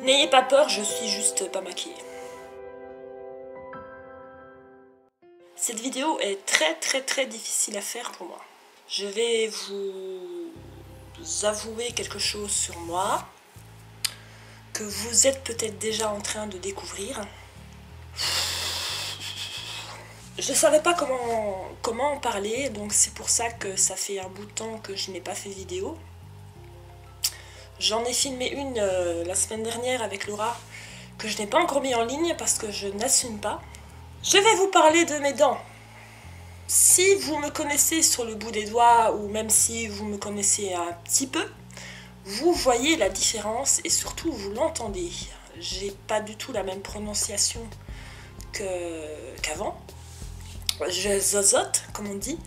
N'ayez pas peur, je suis juste pas maquillée. Cette vidéo est très difficile à faire pour moi. Je vais vous avouer quelque chose sur moi que vous êtes peut-être déjà en train de découvrir. Je ne savais pas comment en parler, donc c'est pour ça que ça fait un bout de temps que je n'ai pas fait vidéo. J'en ai filmé une la semaine dernière avec Laura, que je n'ai pas encore mis en ligne parce que je n'assume pas. Je vais vous parler de mes dents. Si vous me connaissez sur le bout des doigts, ou même si vous me connaissez un petit peu, vous voyez la différence et surtout vous l'entendez. J'ai pas du tout la même prononciation qu'avant. Je zozote, comme on dit,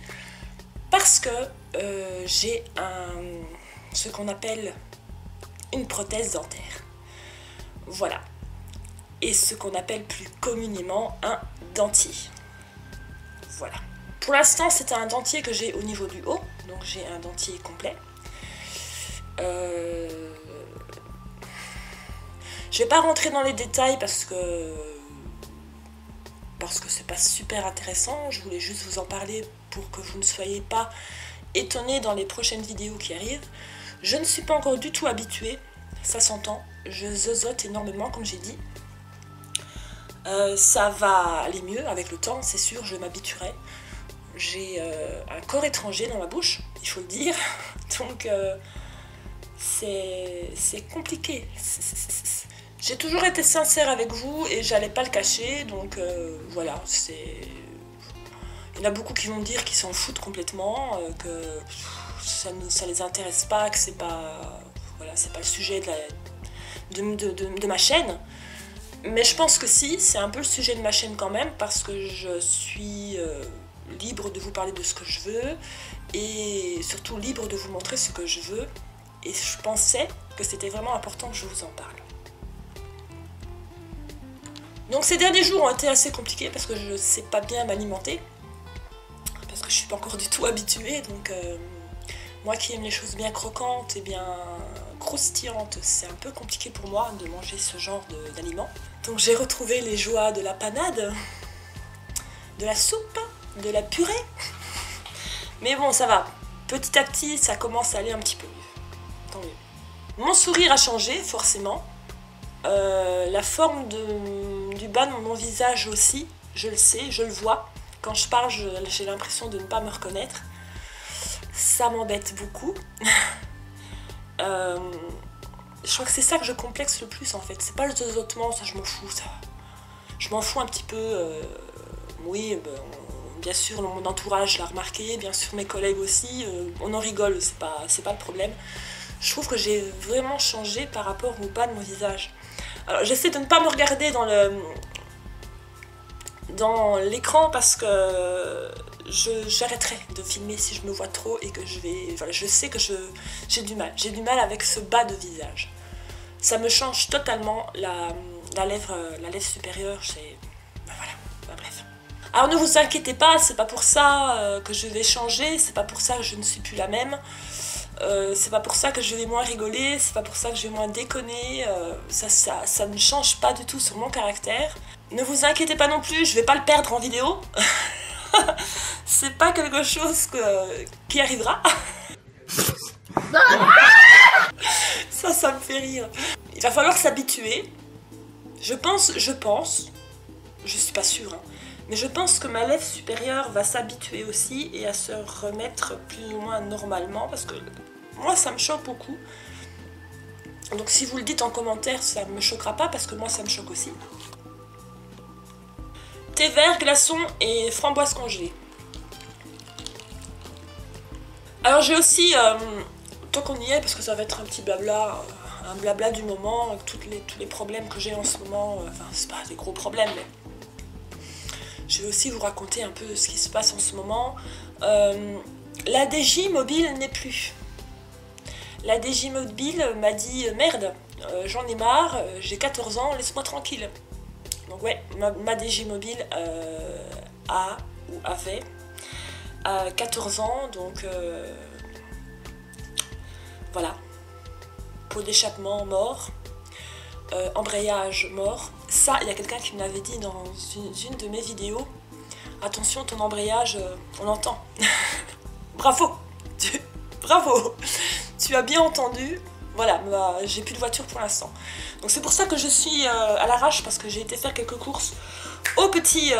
parce que j'ai ce qu'on appelle une prothèse dentaire. Voilà. Et ce qu'on appelle plus communément un dentier. Voilà. Pour l'instant, c'est un dentier que j'ai au niveau du haut, donc j'ai un dentier complet. Je vais pas rentrer dans les détails parce que c'est pas super intéressant. Je voulais juste vous en parler pour que vous ne soyez pas étonnés dans les prochaines vidéos qui arrivent. Je ne suis pas encore du tout habituée, ça s'entend. Je zozote énormément, comme j'ai dit. Ça va aller mieux avec le temps, c'est sûr, je m'habituerai. J'ai un corps étranger dans ma bouche, il faut le dire. Donc c'est compliqué. J'ai toujours été sincère avec vous et j'allais pas le cacher, donc voilà, il y en a beaucoup qui vont dire qu'ils s'en foutent complètement, que ça les intéresse pas, que c'est pas, voilà, c'est pas le sujet de ma chaîne. Mais je pense que si, c'est un peu le sujet de ma chaîne quand même, parce que je suis libre de vous parler de ce que je veux, et surtout libre de vous montrer ce que je veux, et je pensais que c'était vraiment important que je vous en parle. Donc ces derniers jours ont été assez compliqués parce que je ne sais pas bien m'alimenter, parce que je ne suis pas encore du tout habituée, donc moi qui aime les choses bien croquantes et bien croustillantes, c'est un peu compliqué pour moi de manger ce genre d'aliments. Donc j'ai retrouvé les joies de la panade, de la soupe, de la purée, mais bon ça va, petit à petit ça commence à aller un petit peu mieux, tant mieux. Mon sourire a changé forcément. La forme du bas de mon visage aussi, je le sais, je le vois. Quand je parle, j'ai l'impression de ne pas me reconnaître. Ça m'embête beaucoup. Je crois que c'est ça que je complexe le plus en fait. C'est pas le zozotement, ça je m'en fous. Ça. Je m'en fous un petit peu. Oui, bien sûr, mon entourage l'a remarqué, bien sûr mes collègues aussi. On en rigole, c'est pas le problème. Je trouve que j'ai vraiment changé par rapport au bas de mon visage. Alors j'essaie de ne pas me regarder dans l'écran parce que j'arrêterai de filmer si je me vois trop et que voilà, je sais que j'ai du mal. J'ai du mal avec ce bas de visage. Ça me change totalement la lèvre supérieure. Voilà, bref. Alors ne vous inquiétez pas, c'est pas pour ça que je vais changer, c'est pas pour ça que je ne suis plus la même. C'est pas pour ça que je vais moins rigoler, c'est pas pour ça que je vais moins déconner, ça ne change pas du tout sur mon caractère. Ne vous inquiétez pas non plus, je vais pas le perdre en vidéo. C'est pas quelque chose qui arrivera. Ça me fait rire. Il va falloir s'habituer. Je pense, je suis pas sûre, hein, mais je pense que ma lèvre supérieure va s'habituer aussi et à se remettre plus ou moins normalement, parce que moi ça me choque beaucoup. Donc si vous le dites en commentaire, ça ne me choquera pas parce que moi ça me choque aussi. Thé vert, glaçon et framboise congelée. Alors j'ai aussi, tant qu'on y est, parce que ça va être un petit blabla, un blabla du moment, avec tous les problèmes que j'ai en ce moment, enfin c'est pas des gros problèmes, mais je vais aussi vous raconter un peu ce qui se passe en ce moment. La DJ mobile n'est plus. La DJ mobile m'a dit « Merde, j'en ai marre, j'ai 14 ans, laisse-moi tranquille ». Donc ouais, ma DJ mobile avait 14 ans, donc voilà, pot d'échappement mort. embrayage mort. Ça, il y a quelqu'un qui me l'avait dit dans une de mes vidéos. Attention, ton embrayage, on l'entend. Bravo, bravo, tu as bien entendu. Voilà, bah, j'ai plus de voiture pour l'instant. Donc c'est pour ça que je suis à l'arrache, parce que j'ai été faire quelques courses au petit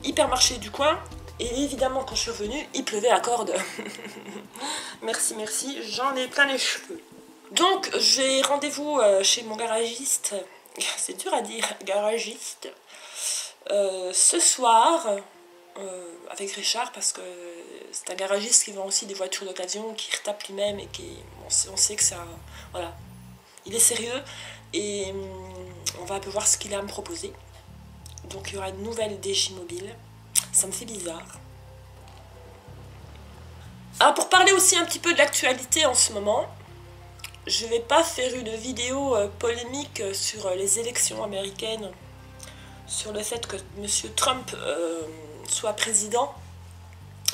hypermarché du coin. Et évidemment, quand je suis revenue, il pleuvait à corde. Merci, merci, j'en ai plein les cheveux. Donc j'ai rendez-vous chez mon garagiste. C'est dur à dire, garagiste. Ce soir, avec Richard, parce que c'est un garagiste qui vend aussi des voitures d'occasion, qui retape lui-même et qui, on sait que ça, voilà, il est sérieux et on va un peu voir ce qu'il a à me proposer. Donc il y aura une nouvelle DJ mobile, ça me fait bizarre. Alors pour parler aussi un petit peu de l'actualité en ce moment, je vais pas faire une vidéo polémique sur les élections américaines, sur le fait que M. Trump soit président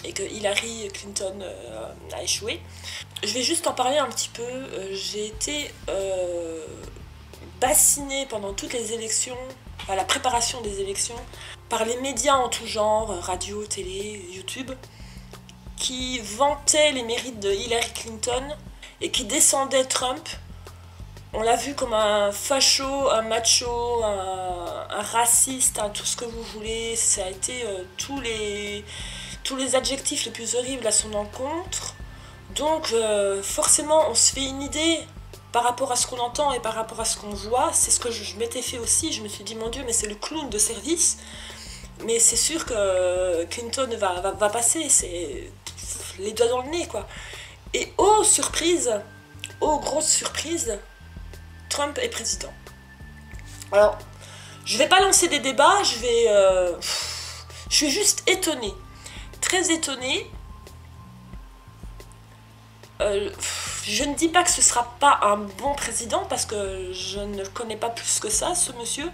et que Hillary Clinton a échoué. Je vais juste en parler un petit peu. J'ai été bassinée pendant toutes les élections, à la préparation des élections, par les médias en tout genre, radio, télé, YouTube, qui vantaient les mérites de Hillary Clinton et qui descendaient Trump. On l'a vu comme un facho, un macho, un raciste, tout ce que vous voulez. Ça a été tous les adjectifs les plus horribles à son encontre. Donc forcément on se fait une idée par rapport à ce qu'on entend et par rapport à ce qu'on voit. C'est ce que je m'étais fait aussi. Je me suis dit mon Dieu, mais c'est le clown de service. Mais c'est sûr que Clinton va passer. C'est les doigts dans le nez, quoi. Et oh surprise, oh grosse surprise, Trump est président. Alors, je vais pas lancer des débats, je suis juste étonnée, très étonnée. Je ne dis pas que ce sera pas un bon président, parce que je ne connais pas plus que ça, ce monsieur.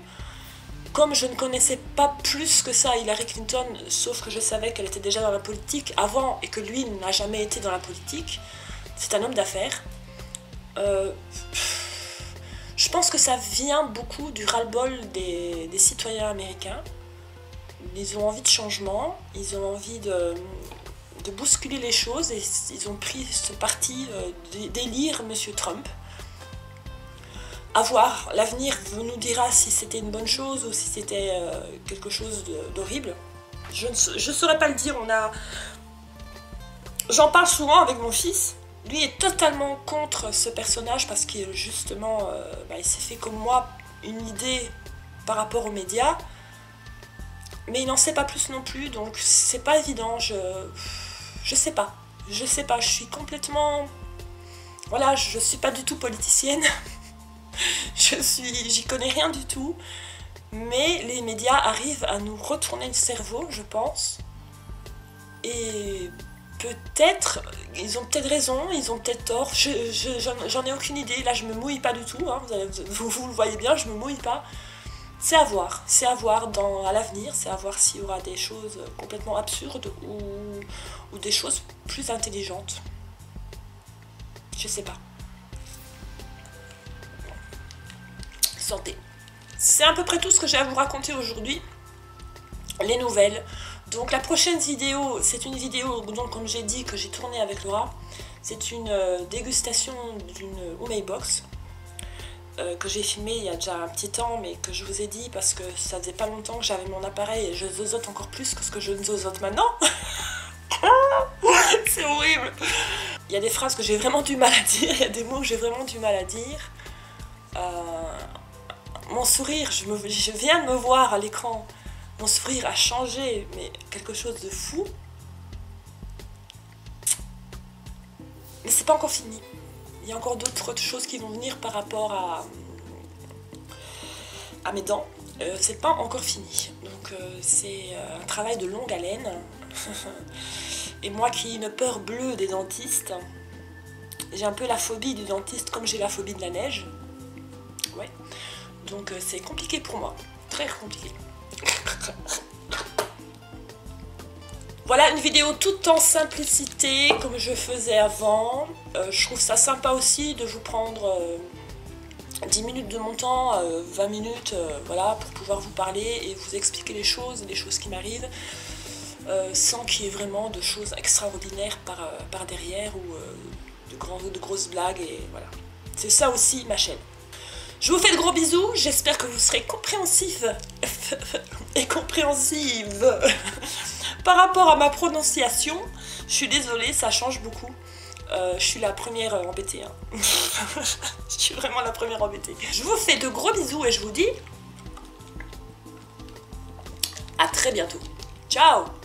Comme je ne connaissais pas plus que ça Hillary Clinton, sauf que je savais qu'elle était déjà dans la politique avant et que lui n'a jamais été dans la politique. C'est un homme d'affaires. Je pense que ça vient beaucoup du ras-le-bol des citoyens américains. Ils ont envie de changement, ils ont envie de bousculer les choses et ils ont pris ce parti d'élire M. Trump. À voir, l'avenir nous dira si c'était une bonne chose ou si c'était quelque chose d'horrible. Je ne saurais pas le dire. J'en parle souvent avec mon fils. Lui est totalement contre ce personnage parce qu'il justement, il s'est fait comme moi une idée par rapport aux médias. Mais il n'en sait pas plus non plus, donc c'est pas évident. Je sais pas. Je suis complètement... Voilà, je suis pas du tout politicienne. J'y connais rien du tout, mais les médias arrivent à nous retourner le cerveau, je pense, et peut-être, ils ont peut-être raison, ils ont peut-être tort, j'en ai aucune idée, là je me mouille pas du tout, hein, vous le voyez bien, je me mouille pas, c'est à voir à l'avenir, c'est à voir s'il y aura des choses complètement absurdes ou des choses plus intelligentes, je sais pas. Santé. C'est à peu près tout ce que j'ai à vous raconter aujourd'hui. Les nouvelles. Donc la prochaine vidéo, c'est une vidéo, donc comme j'ai dit, que j'ai tournée avec Laura. C'est une dégustation d'une Umei Box que j'ai filmée il y a déjà un petit temps, mais que je vous ai dit parce que ça faisait pas longtemps que j'avais mon appareil et je zozote encore plus que ce que je ne zozote maintenant. C'est horrible. Il y a des phrases que j'ai vraiment du mal à dire, il y a des mots que j'ai vraiment du mal à dire. Mon sourire, je viens de me voir à l'écran, mon sourire a changé, mais quelque chose de fou. Mais c'est pas encore fini. Il y a encore d'autres choses qui vont venir par rapport à mes dents. C'est pas encore fini. Donc c'est un travail de longue haleine. Et moi qui ai une peur bleue des dentistes, j'ai un peu la phobie du dentiste comme j'ai la phobie de la neige. Ouais. Donc c'est compliqué pour moi, très compliqué. Voilà une vidéo toute en simplicité comme je faisais avant. Je trouve ça sympa aussi de vous prendre 10 minutes de mon temps, 20 minutes, voilà, pour pouvoir vous parler et vous expliquer les choses qui m'arrivent, sans qu'il y ait vraiment de choses extraordinaires par derrière ou de grosses blagues, et voilà. C'est ça aussi ma chaîne. Je vous fais de gros bisous, j'espère que vous serez compréhensifs et compréhensive par rapport à ma prononciation. Je suis désolée, ça change beaucoup. Je suis la première embêtée. Hein. Je suis vraiment la première embêtée. Je vous fais de gros bisous et je vous dis à très bientôt. Ciao!